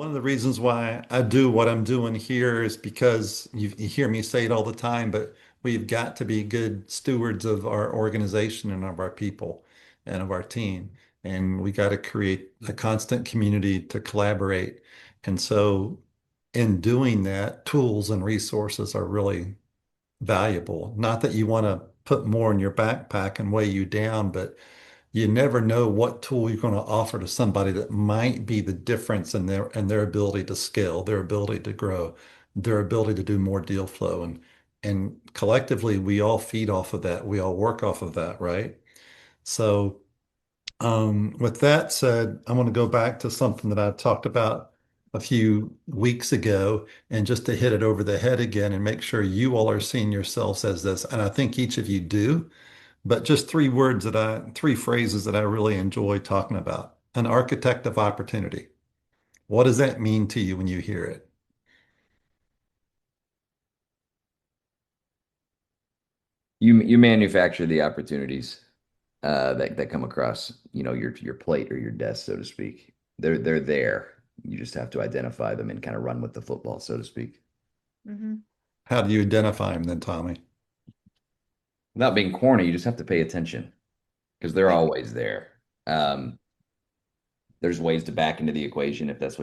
One of the reasons why I do what I'm doing here is because you hear me say it all the time, but we've got to be good stewards of our organization and of our people and of our team. And we got to create a constant community to collaborate. And so in doing that, tools and resources are really valuable. Not that you want to put more in your backpack and weigh you down, but you never know what tool you're going to offer to somebody that might be the difference in their ability to scale, their ability to grow, their ability to do more deal flow. And collectively, we all feed off of that. We all work off of that, right? So with that said, I want to go back to something that I talked about a few weeks ago, and just to hit it over the head again and make sure you all are seeing yourselves as this. And I think each of you do. But just three phrases that I really enjoy talking about. An architect of opportunity. What does that mean to you when you hear it? You manufacture the opportunities that come across, your plate or your desk, so to speak. They're there. You just have to identify them and kind of run with the football, so to speak. Hmm. How do you identify them then, Tommy? Without being corny, you just have to pay attention because they're Right. always there. Um, there's ways to back into the equation if that's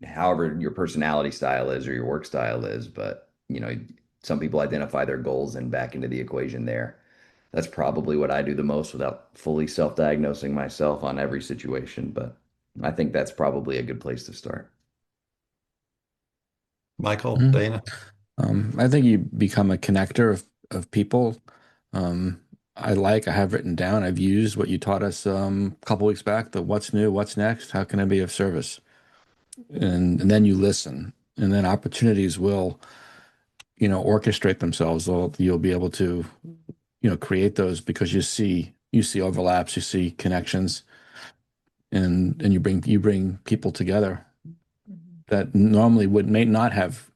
however your personality style is or your work style is. But, some people identify their goals and back into the equation there. That's probably what I do the most without fully self-diagnosing myself on every situation. But I think that's probably a good place to start. Michael, Mhm. Dana? I think you become a connector of people. Um, I have written down, I've used what you taught us a couple weeks back, the what's new, what's next, how can I be of service? And then you listen, and then opportunities will, orchestrate themselves. You'll be able to, create those because you see overlaps, you see connections, and you bring people together Mhm. that normally would may not have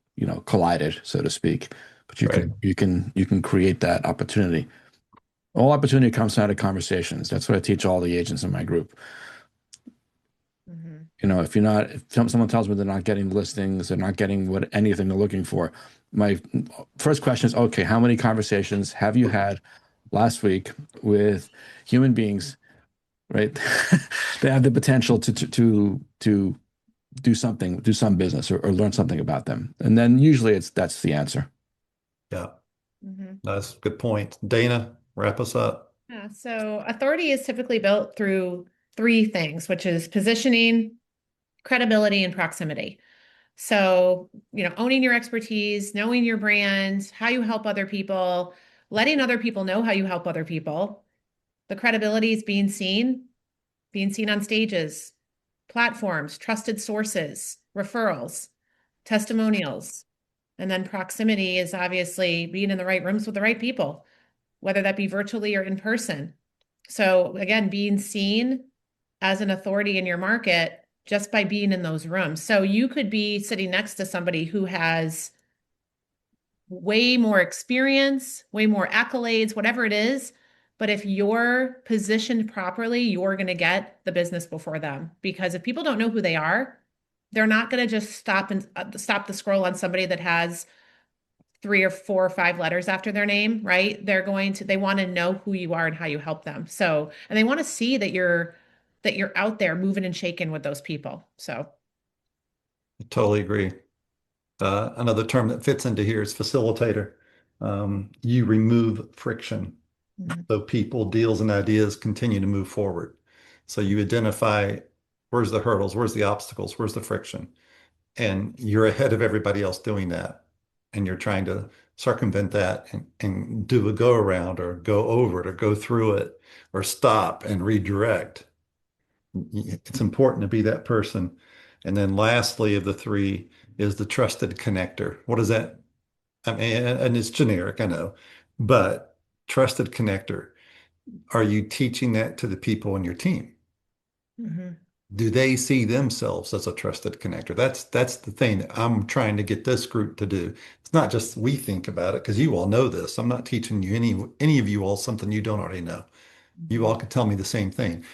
collided, so to speak, but you Right. can you can you can create that opportunity. All opportunity comes out of conversations. That's what I teach all the agents in my group. Mhm. If someone tells me they're not getting listings, they're not getting what anything they're looking for, my first question is, okay, how many conversations have you had last week with human beings, right? They have the potential to do some business or learn something about them. And then usually that's the answer. Yeah, Mhm. that's a good point. Dana, wrap us up. Yeah, so authority is typically built through three things, which is positioning, credibility, and proximity. So, owning your expertise, knowing your brand, how you help other people, letting other people know how you help other people. The credibility is being seen on stages, platforms, trusted sources, referrals, testimonials. And then proximity is obviously being in the right rooms with the right people, whether that be virtually or in person. So again, being seen as an authority in your market just by being in those rooms. So you could be sitting next to somebody who has way more experience, way more accolades, whatever it is. But if you're positioned properly, you're going to get the business before them. Because if people don't know who they are, they're not going to just stop the scroll on somebody that has three or four or five letters after their name, right? They want to know who you are and how you help them. So, and they want to see that you're out there moving and shaking with those people. So, I totally agree. Another term that fits into here is facilitator. You remove friction mhm. so people, deals, and ideas continue to move forward. So you identify where's the hurdles, where's the obstacles, where's the friction, and you're ahead of everybody else doing that. And you're trying to circumvent that and do a go around or go over it or go through it or stop and redirect. It's important to be that person. And then lastly of the three is the trusted connector. What does that, I mean, and it's generic, I know, but trusted connector. Are you teaching that to the people in your team? Mhm. Do they see themselves as a trusted connector? That's the thing that I'm trying to get this group to do. It's not just we think about it because you all know this. I'm not teaching you any of you all something you don't already know. You Mhm. all could tell me the same thing.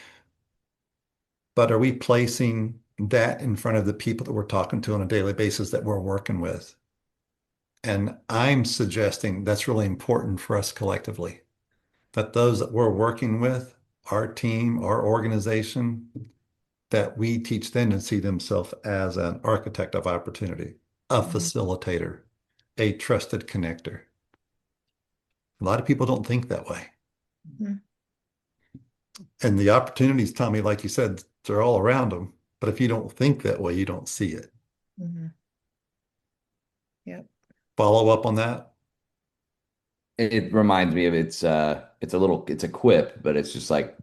But are we placing that in front of the people that we're talking to on a daily basis that we're working with. And I'm suggesting that's really important for us collectively, that those that we're working with, our team, our organization, that we teach them to see themselves as an architect of opportunity, a Mhm. facilitator, a trusted connector. A lot of people don't think that way. Mhm. And the opportunities, Tommy, like you said, they're all around them. But if you don't think that way, you don't see it. Mhm. Yep. Follow up on that? It reminds me of it's a quip, but it's just like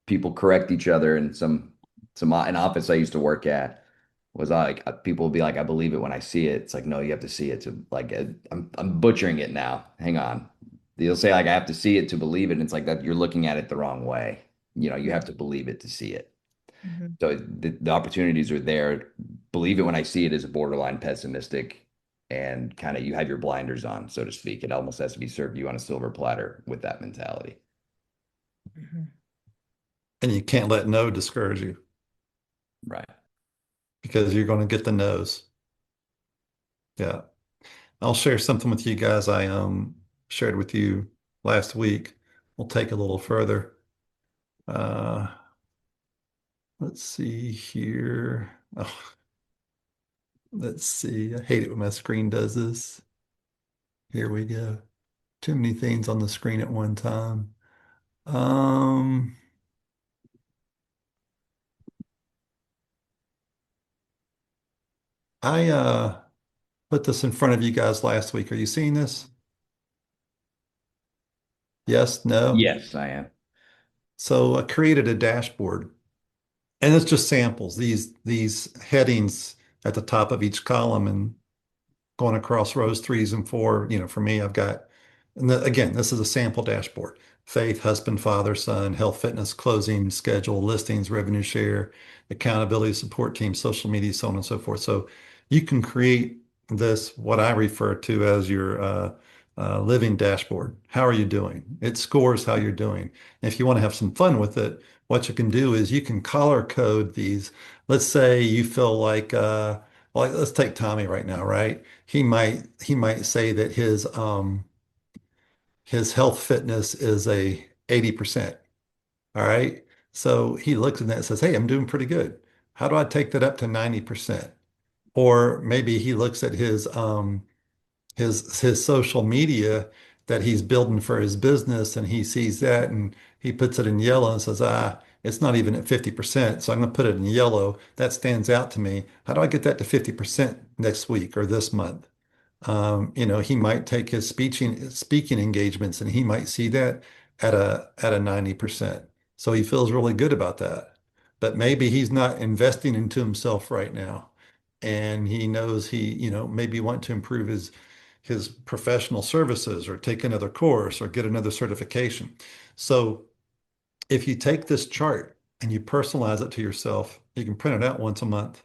people correct each other in some an office I used to work at was like people would be like, I believe it when I see it. It's like, no, you have to see it to like I'm butchering it now. Hang on. They'll say like I have to see it to believe it. And it's like that you're looking at it the wrong way. You know, you have to believe it to see it. Mhm. So the opportunities are there. Believe it when I see it is borderline pessimistic and kind of you have your blinders on, so to speak. It almost has to be served you on a silver platter with that mentality. Mhm. And you can't let no discourage you Right. because you're going to get the no's. Yeah. I'll share something with you guys I shared with you last week. We'll take a little further. Uh, let's see here. Oh, let's see. I hate it when my screen does this. Here we go. Too many things on the screen at one time. Um, I put this in front of you guys last week. Are you seeing this? Yes, no. Yes, I am. So I created a dashboard, and it's just samples. These headings at the top of each column and going across rows threes and four. For me, I've got, and again, this is a sample dashboard. Faith, husband, father, son, health, fitness, closing, schedule, listings, revenue share, accountability, support team, social media, so on and so forth. So you can create this, what I refer to as your living dashboard. How are you doing? It scores how you're doing. And if you want to have some fun with it, what you can do is you can color code these. Let's say you feel like, well, let's take Tommy right now, right? He might say that his health fitness is a 80%. All right. So he looks at that and says, "Hey, I'm doing pretty good. How do I take that up to 90%?" Or maybe he looks at his social media that he's building for his business and he sees that and he puts it in yellow and says, it's not even at 50%. So I'm going to put it in yellow. That stands out to me. How do I get that to 50% next week or this month? He might take his speaking engagements and he might see that at a 90%. So he feels really good about that. But maybe he's not investing into himself right now. And he knows maybe want to improve his professional services or take another course or get another certification. So if you take this chart and you personalize it to yourself, you can print it out once a month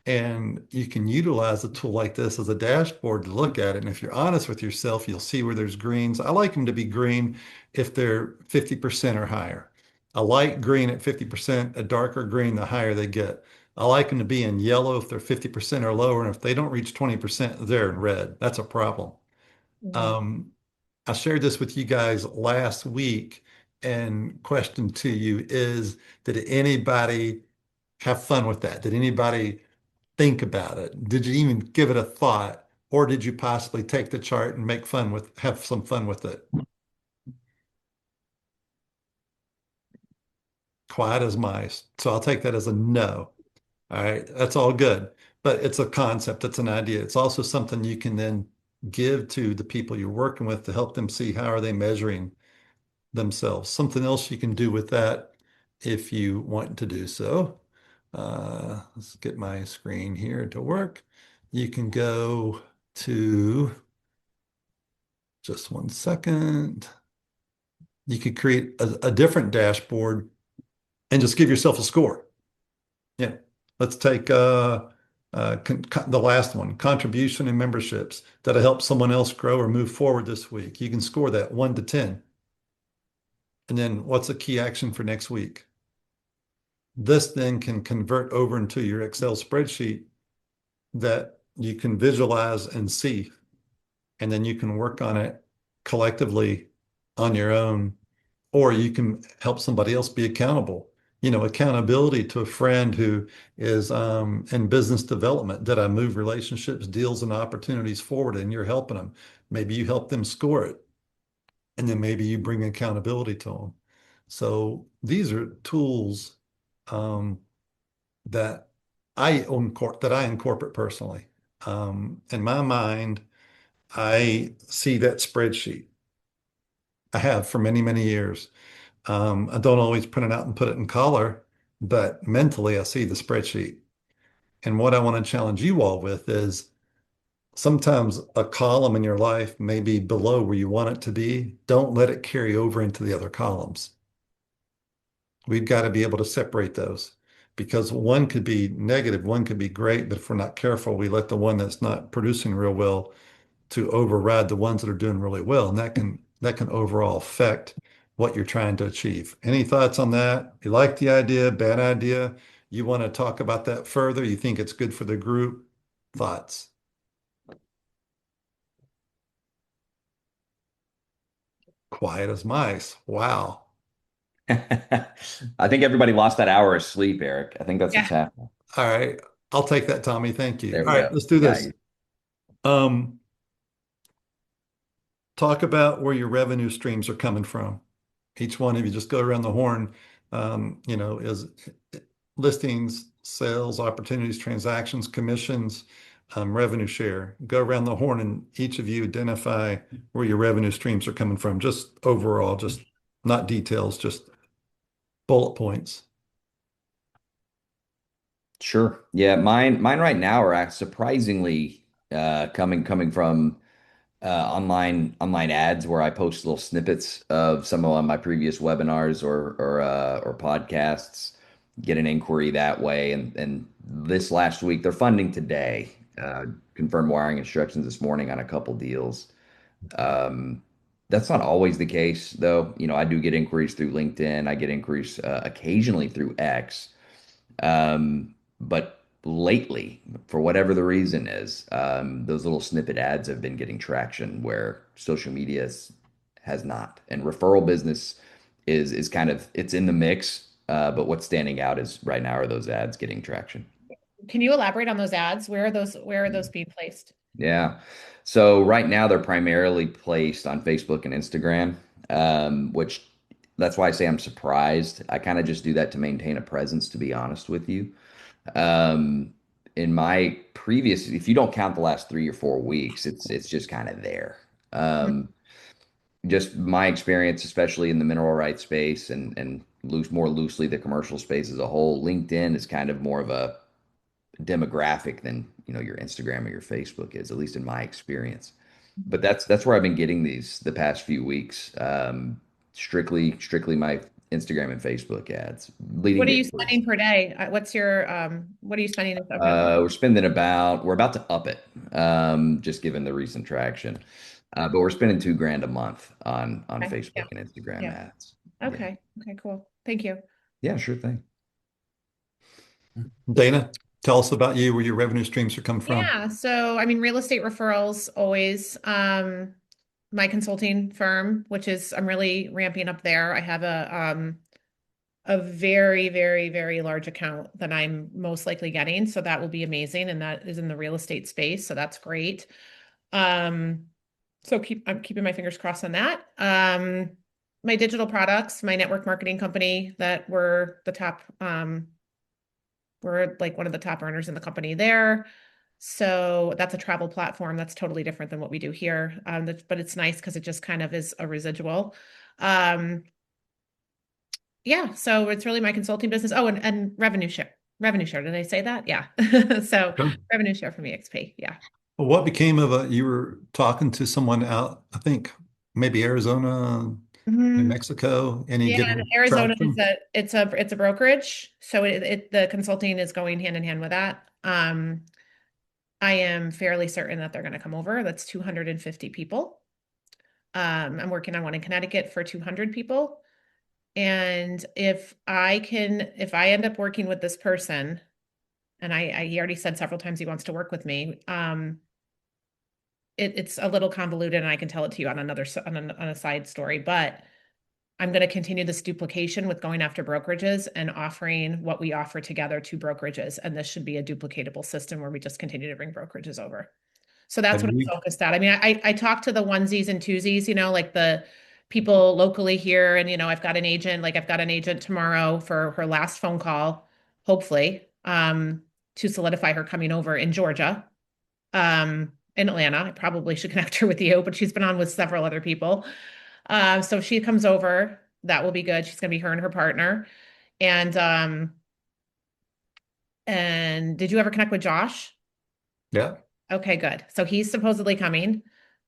and you can utilize a tool like this as a dashboard to look at it. And if you're honest with yourself, you'll see where there's greens. I like them to be green if they're 50% or higher. A light green at 50%, a darker green, the higher they get. I like them to be in yellow if they're 50% or lower. And if they don't reach 20%, they're in red. That's a problem. Mhm. Um, I shared this with you guys last week. And question to you is, did anybody have fun with that? Did anybody think about it? Did you even give it a thought? Or did you possibly take the chart and have some fun with it? Quiet as mice. So I'll take that as a no. All right. That's all good. But it's a concept, it's an idea. It's also something you can then give to the people you're working with to help them see how are they measuring themselves. Something else you can do with that if you want to do so. Let's get my screen here to work. You can go to just one second. You could create a different dashboard and just give yourself a score. Yeah. Let's take the last one, contribution and memberships that'll help someone else grow or move forward this week. You can score that 1 to 10. And then what's a key action for next week? This then can convert over into your Excel spreadsheet that you can visualize and see, and then you can work on it collectively on your own, or you can help somebody else be accountable. Accountability to a friend who is in business development. Did I move relationships, deals, and opportunities forward? And you're helping them. Maybe you help them score it, and then maybe you bring accountability to them. So these are tools um, that that I incorporate personally. In my mind, I see that spreadsheet. I have for many, many years. I don't always print it out and put it in color, but mentally I see the spreadsheet. And what I want to challenge you all with is sometimes a column in your life may be below where you want it to be. Don't let it carry over into the other columns. We've got to be able to separate those because one could be negative, one could be great, but if we're not careful, we let the one that's not producing real well to override the ones that are doing really well, and that can overall affect what you're trying to achieve. Any thoughts on that? You like the idea, bad idea? You want to talk about that further? You think it's good for the group? Thoughts? Quiet as mice. Wow. I think everybody lost that hour of sleep, Eric. I think that's what's Yeah. happening. All right. I'll take that, Tommy. Thank you. There All we right, go. let's do Yeah. this. Um, Talk about where your revenue streams are coming from. Each one of you just go around the horn, is listings, sales, opportunities, transactions, commissions, revenue share. Go around the horn and each of you identify where your revenue streams are coming from, just overall, just not details, just bullet points. Sure. Yeah, mine right now are surprisingly coming from online ads where I post little snippets of some of my previous webinars or podcasts, get an inquiry that way. And this last week, they're funding today. Confirmed wiring instructions this morning on a couple deals. Um, that's not always the case, though. I do get inquiries through LinkedIn. I get inquiries occasionally through X. But lately, for whatever the reason is, those little snippet ads have been getting traction where social media has not. And referral business is kind of it's in the mix. But what's standing out is right now are those ads getting traction. Can you elaborate on those ads? Where are those being placed? Yeah. So right now they're primarily placed on Facebook and Instagram, which that's why I say I'm surprised. I kind of just do that to maintain a presence, to be honest with you. Um, in my previous, if you don't count the last 3 or 4 weeks, it's just kind of there. Mhm. Um, just my experience, especially in the mineral rights space and more loosely the commercial space as a whole, LinkedIn is kind of more of a demographic than your Instagram or your Facebook is, at least in my experience. But that's where I've been getting these the past few weeks. Strictly my Instagram and Facebook ads leading What are to you inquiries. spending per day? What are you spending this okay? We're about to up it, just given the recent traction. But we're spending 2 grand a month on Okay. Yeah. Facebook and Instagram Yeah. ads. Yeah. Okay. Okay, cool. Thank you. Yeah, sure thing. Dana, tell us about you, where your revenue streams are coming from. Yeah, so I mean, real estate referrals always. My consulting firm, which is I'm really ramping up there. I have a very, very, very large account that I'm most likely getting, so that will be amazing, and that is in the real estate space, so that's great. Um, so I'm keeping my fingers crossed on that. My digital products, my network marketing company that we're like one of the top earners in the company there. So that's a travel platform that's totally different than what we do here. But it's nice because it just kind of is a residual. Um, yeah, so it's really my consulting business. Oh, and revenue share. Revenue share. Did I say that? Yeah. So Sure. revenue share from EXP. Yeah. Well, what became of you were talking to someone out, I think maybe Arizona, New Mhm. Mexico, any Yeah, and getting Arizona is traction? it's a brokerage. So the consulting is going hand in hand with that. I am fairly certain that they're going to come over. That's 250 people. I'm working on one in Connecticut for 200 people. And if I end up working with this person, and he already said several times he wants to work with me, it's a little convoluted, and I can tell it to you on on a side story, but I'm going to continue this duplication with going after brokerages and offering what we offer together to brokerages. And this should be a duplicatable system where we just continue to bring brokerages over. So that's Have what I'm you, focused at. I mean, I talk to the onesies and twosies, like the people locally here. And, I've got an agent tomorrow for her last phone call, hopefully, to solidify her coming over in Georgia, in Atlanta. I probably should connect her with you, but she's been on with several other people. So if she comes over, that will be good. She's gonna be her and her partner. And did you ever connect with Josh? yeah, Okay, good. So he's supposedly coming.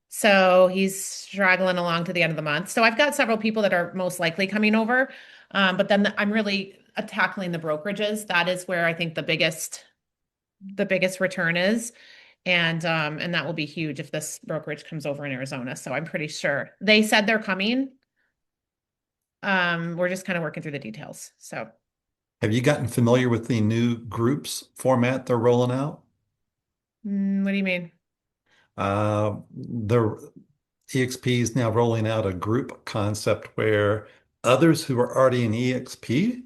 So he's straggling along to the end of the month. So I've got several people that are most likely coming over. But then I'm really tackling the brokerages. That is where I think the biggest return is. And that will be huge if this brokerage comes over in Arizona. So I'm pretty sure they said they're coming. We're just kind of working through the details. So, have you gotten familiar with the new groups format they're rolling out? what do you mean? The EXP is now rolling out a group concept where others who are already in EXP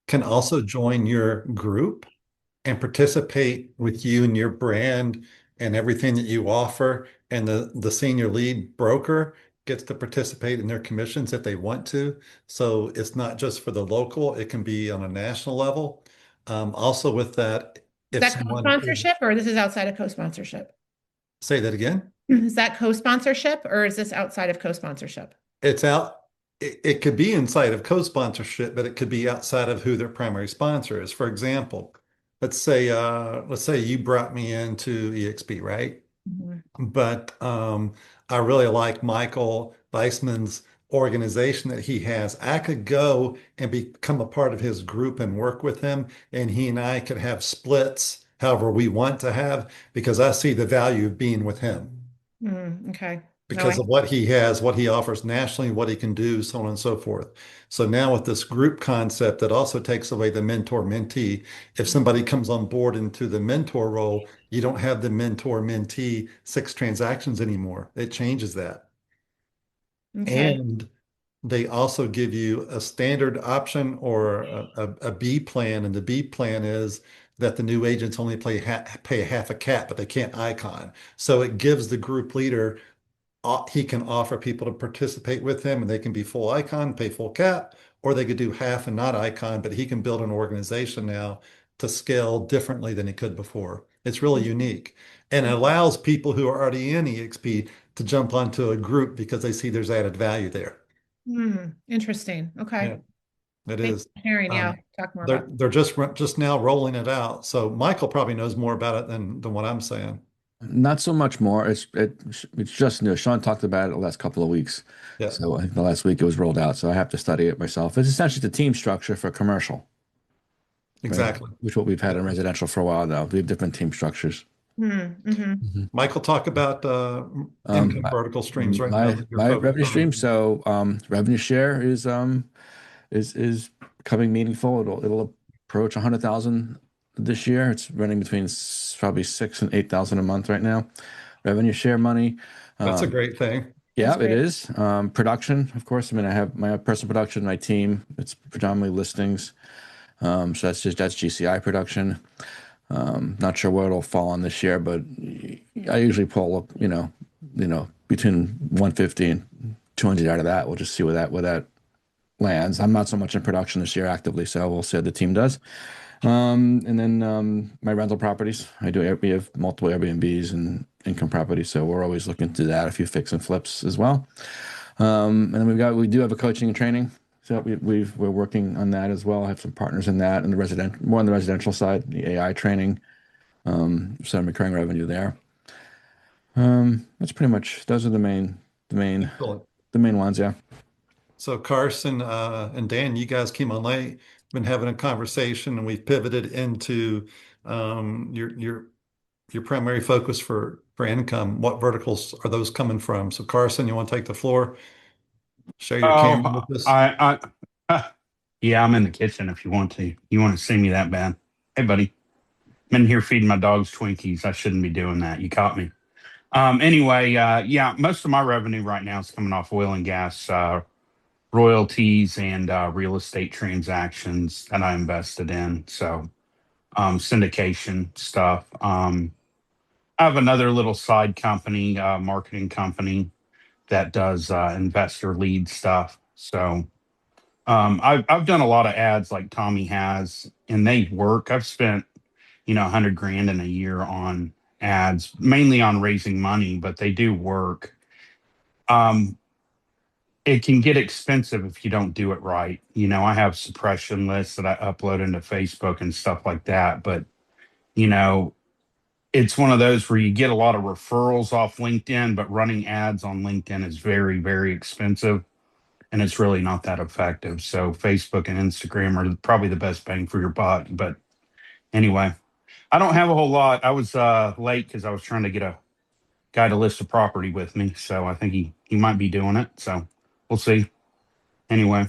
can also join your group and participate with you and your brand and everything that you offer. And the senior lead broker gets to participate in their commissions if they want to. So it's not just for the local, it can be on a national level. Also with that, Is if that someone is, co-sponsorship or this is outside of co-sponsorship? say that again, Is that co-sponsorship or is this outside of co-sponsorship? it's out. It could be inside of co-sponsorship, but it could be outside of who their primary sponsor is. For example, let's say you brought me into EXP, right? Mhm. But I really like Michael Weissman's organization that he has. I could go and become a part of his group and work with him, and he and I could have splits however we want to have because I see the value of being with him Okay. No, because of what he has, what he offers nationally, what he can do, so on and so forth. So now with this group concept that also takes away the mentor mentee, if somebody comes on board into the mentor role, you don't have the mentor mentee 6 transactions anymore. It changes that. okay. And they also give you a standard option or a B plan. And the B plan is that the new agents only pay half a cap, but they can't icon. So it gives the group leader he can offer people to participate with him and they can be full icon, pay full cap, or they could do half and not icon, but he can build an organization now to scale differently than he could before. It's really unique and it allows people who are already in EXP to jump onto a group because they see there's added value there. Interesting. Yeah, Okay. it Thanks is. for sharing. Yeah. Um, Talk more about. they're just now rolling it out. So Michael probably knows more about it than what I'm saying. Not so much more. It's just new. Sean talked about it the last couple of weeks. Yeah, So I think the last week it was rolled out. So I have to study it myself. It's essentially the team structure for commercial, right? exactly. Which what we've had Yeah. in residential for a while now. We have different team structures. Mm-hmm. Mhm. Michael, talk about income vertical streams right now My that you're my focused revenue stream. on. So revenue share is becoming meaningful. It'll approach 100,000 this year. It's running between probably 6 and 8,000 a month right now. Revenue share money. That's a Um, great thing. That's yeah, it great. is. Production, of course. I mean, I have my personal production, my team. It's predominantly listings. So that's GCI production. Not sure where it'll fall on this year, but I usually pull, between 150 and 200 out of that. We'll just see where that lands. I'm not so much in production this year actively, so we'll see how the team does. And then my rental properties. We have multiple Airbnbs and income properties, so we're always looking to that. A few fix and flips as well. And then we do have a coaching and training. So we're working on that as well. I have some partners in that and more on the residential side, the AI training, some recurring revenue there. That's pretty much those are the main Excellent. the main ones, yeah. So Carson and Dan, you guys came on late, been having a conversation, and we've pivoted into your primary focus for income. What verticals are those coming from? So Carson, you want to take the floor, share your candor Oh, with us? I Yeah, I'm in the kitchen if you want to. You want to see me that bad? Hey, buddy. I'm in here feeding my dogs Twinkies. I shouldn't be doing that. You caught me. Anyway, yeah, most of my revenue right now is coming off oil and gas royalties and real estate transactions that I invested in. So, syndication stuff. I have another little side company, marketing company that does investor lead stuff. So, I've done a lot of ads like Tommy has, and they work. I've spent 100 grand in a year on ads, mainly on raising money, but they do work. Um, it can get expensive if you don't do it right. I have suppression lists that I upload into Facebook and stuff like that, but you know, it's one of those where you get a lot of referrals off LinkedIn, but running ads on LinkedIn is very, very expensive and it's really not that effective. So Facebook and Instagram are probably the best bang for your buck. But anyway, I don't have a whole lot. I was late because I was trying to get a guy to list a property with me. So I think he might be doing it. So we'll see. Anyway,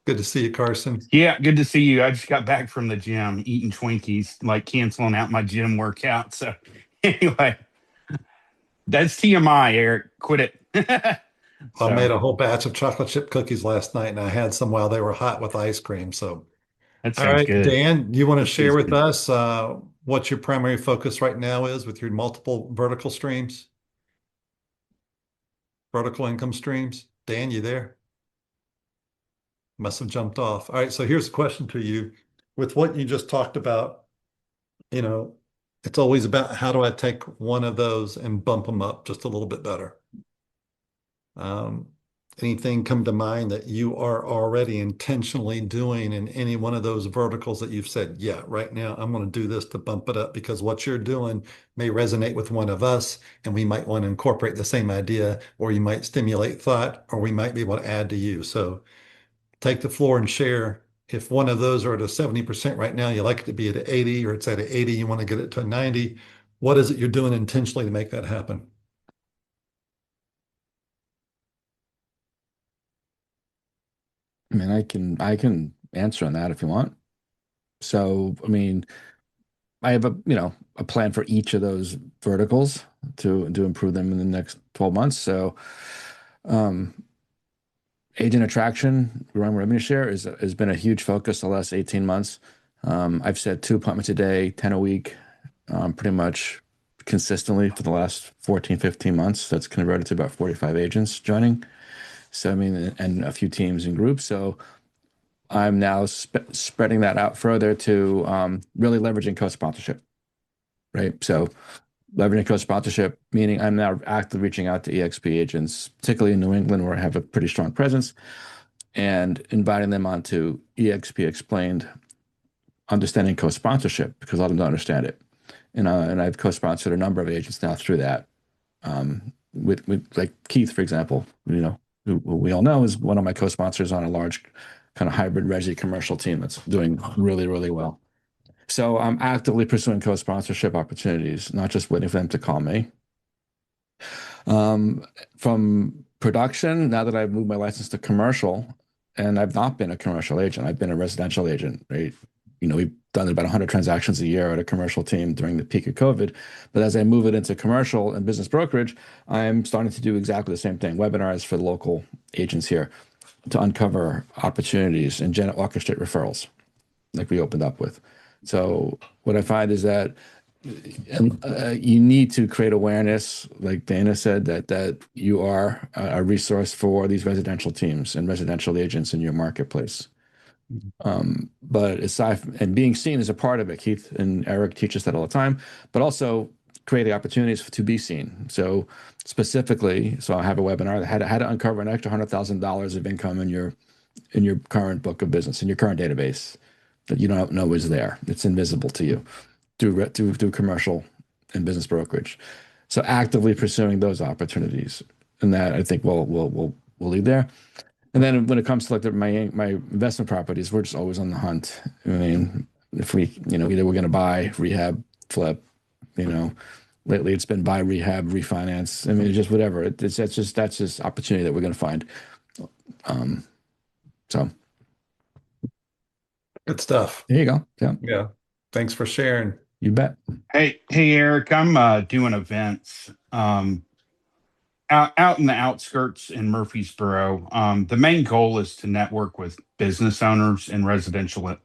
Good to see you, Carson. yeah, good to see you. I just got back from the gym eating Twinkies, like canceling out my gym workout. So anyway, that's TMI, Eric. Quit it. I So made a whole batch of chocolate chip cookies last night, and I had some while they were hot with ice cream. So, that all sounds right, good. Dan, you want to That share is with good. us what your primary focus right now is with your multiple vertical income streams? Dan, you there? Must have jumped off. All right, so here's a question to you. With what you just talked about, you know, it's always about how do I take one of those and bump them up just a little bit better? Um, Anything come to mind that you are already intentionally doing in any one of those verticals that you've said, yeah, right now I'm going to do this to bump it up because what you're doing may resonate with one of us and we might want to incorporate the same idea, or you might stimulate thought, or we might be able to add to you. So take the floor and share. If one of those are at a 70% right now, you like it to be at 80, or it's at an 80, you want to get it to a 90. What is it you're doing intentionally to make that happen? I mean, I can answer on that if you want. So, I mean, I have a plan for each of those verticals to improve them in the next 12 months. So, um, agent attraction, growing revenue share has been a huge focus the last 18 months. I've set 2 appointments a day, 10 a week, pretty much consistently for the last 14, 15 months. That's converted to about 45 agents joining. So, I mean, and a few teams and groups. So I'm now spreading that out further to really leveraging co-sponsorship, right? So leveraging co-sponsorship, meaning I'm now actively reaching out to EXP agents, particularly in New England, where I have a pretty strong presence, and inviting them onto EXP Explained, understanding co-sponsorship because a lot of them don't understand it. And I've co-sponsored a number of agents now through that. With like Keith, for example, who we all know is one of my co-sponsors on a large kind of hybrid resi commercial team that's doing really, really well. So I'm actively pursuing co-sponsorship opportunities, not just waiting for them to call me. From production, now that I've moved my license to commercial, and I've not been a commercial agent, I've been a residential agent, right? We've done about 100 transactions a year at a commercial team during the peak of COVID. But as I move it into commercial and business brokerage, I'm starting to do exactly the same thing, webinars for the local agents here to uncover opportunities and orchestrate referrals like we opened up with. So what I find is that you need to create awareness, like Dana said, that you are a resource for these residential teams and residential agents in your marketplace. But aside and being seen as a part of it, Keith and Eric teach us that all the time, but also creating opportunities to be seen. So specifically, so I have a webinar that had to uncover an extra $100,000 of income in your current book of business, in your current database that you don't know is there. It's invisible to you through commercial and business brokerage. So actively pursuing those opportunities, and that I think will lead there. And then when it comes to like my investment properties, we're just always on the hunt. I mean, if we either we're going to buy, rehab, flip, lately it's been buy, rehab, refinance. I mean, it's just whatever. That's just opportunity that we're going to find. So Good stuff. There you go. Yeah, Yeah. Thanks for sharing. you bet. Hey, Eric, I'm doing events out in the outskirts in Murfreesboro. The main goal is to network with business owners and residential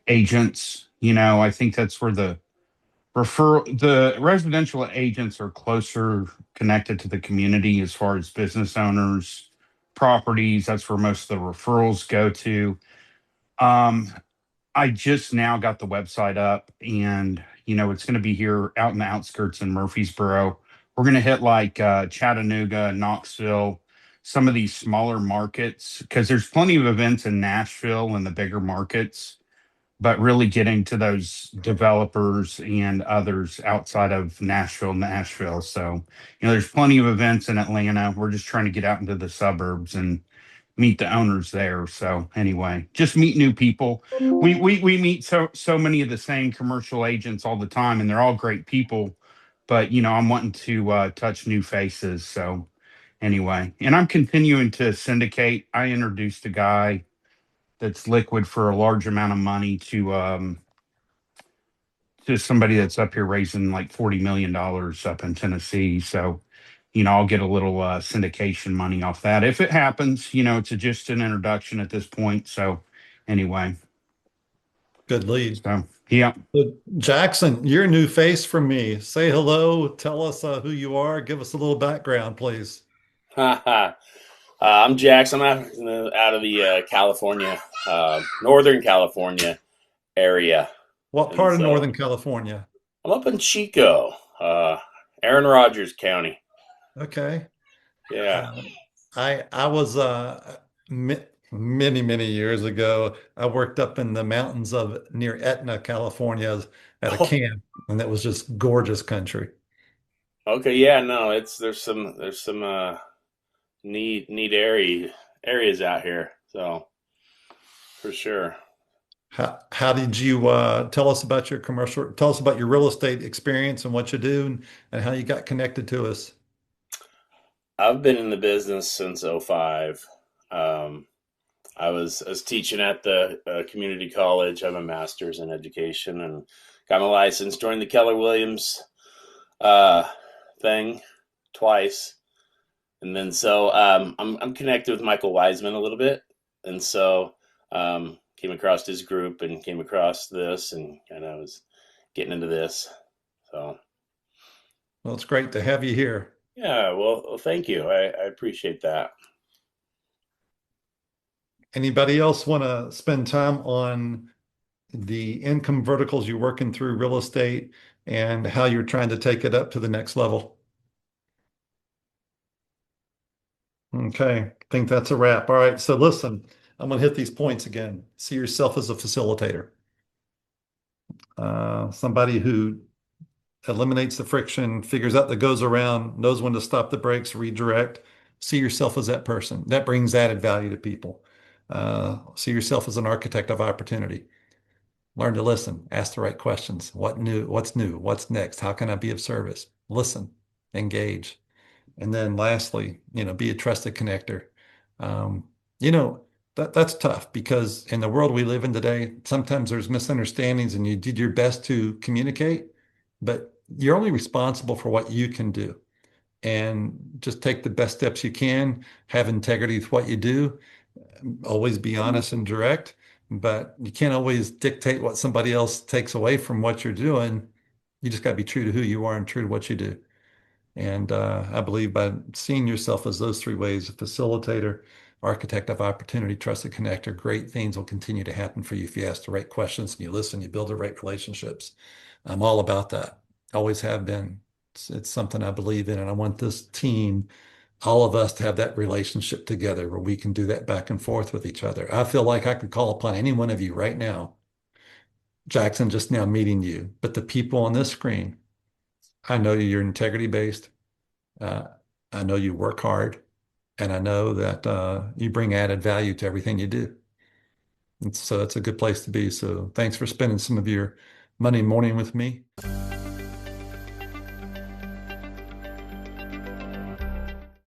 agents. I think that's where the residential agents are closer connected to the community as far as business owners, properties. That's where most of the referrals go to. Um, I just now got the website up, and it's going to be here out in the outskirts in Murfreesboro. We're going to hit like Chattanooga, Knoxville, some of these smaller markets, because there's plenty of events in Nashville and the bigger markets, but really getting to those developers and others outside of Nashville. So, there's plenty of events in Atlanta. We're just trying to get out into the suburbs and meet the owners there. So anyway, just meet new people. We meet so many of the same commercial agents all the time, and they're all great people. But I'm wanting to touch new faces. So anyway, and I'm continuing to syndicate. I introduced a guy that's liquid for a large amount of money to somebody that's up here raising like $40 million up in Tennessee. So I'll get a little syndication money off that if it happens. It's just an introduction at this point. So anyway, Good lead. so yeah. So, Jackson, you're a new face for me. Say hello. Tell us who you are. Give us a little background, please. I'm Jax. I'm out of the California, Northern California area. What And part of so Northern California? I'm up in Chico, Aaron Rodgers County. Okay. Yeah. I was many years ago. I worked up in the mountains of near Etna, California, at a Oh, camp, and that was just gorgeous country. okay. Yeah. No, there's some neat areas out here. So for sure. How did you tell us about your commercial? Tell us about your real estate experience and what you do, and how you got connected to us. I've been in the business since '05. Um, I was teaching at the community college. I have a master's in education and got my license. Joined the Keller Williams uh, thing twice, and then so I'm connected with Michael Wiseman a little bit, and so came across his group and came across this, and I was getting into this. So Well, it's great to have you here. yeah, well thank you. I appreciate that. Anybody else want to spend time on the income verticals you're working through real estate and how you're trying to take it up to the next level? Okay, I think that's a wrap. All right, so listen, I'm going to hit these points again. See yourself as a facilitator, somebody who eliminates the friction, figures out the goes around, knows when to stop the brakes, redirect. See yourself as that person. That brings added value to people. See yourself as an architect of opportunity. Learn to listen, ask the right questions. What new? What's new? What's next? How can I be of service? Listen, engage. And then lastly, be a trusted connector. Um, you know, that's tough because in the world we live in today, sometimes there's misunderstandings and you did your best to communicate, but you're only responsible for what you can do. And just take the best steps you can, have integrity with what you do, always be honest and direct, but you can't always dictate what somebody else takes away from what you're doing. You just got to be true to who you are and true to what you do. And I believe by seeing yourself as those three ways, a facilitator, architect of opportunity, trusted connector, great things will continue to happen for you if you ask the right questions and you listen, you build the right relationships. I'm all about that. Always have been. It's something I believe in, and I want this team, all of us, to have that relationship together where we can do that back and forth with each other. I feel like I could call upon any one of you right now. Jackson, just now meeting you, but the people on this screen, I know you're integrity based. Uh, I know you work hard, and I know that you bring added value to everything you do. And so it's a good place to be. So thanks for spending some of your Monday morning with me.